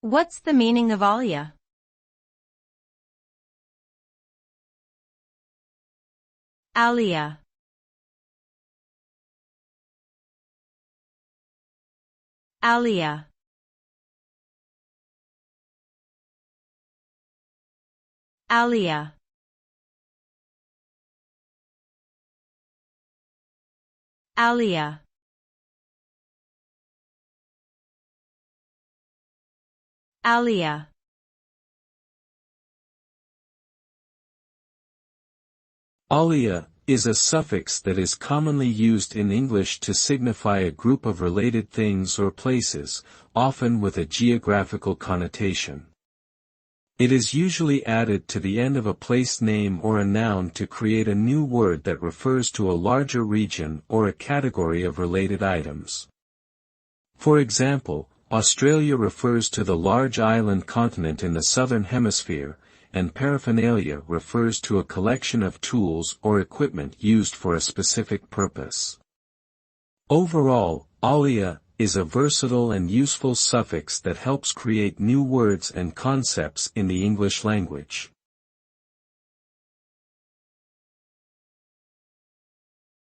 What's the meaning of alia? Alia. Alia. Alia. Alia. Alia. Alia is a suffix that is commonly used in English to signify a group of related things or places, often with a geographical connotation. It is usually added to the end of a place name or a noun to create a new word that refers to a larger region or a category of related items. For example, Australia refers to the large island continent in the southern hemisphere, and paraphernalia refers to a collection of tools or equipment used for a specific purpose. Overall, alia is a versatile and useful suffix that helps create new words and concepts in the English language.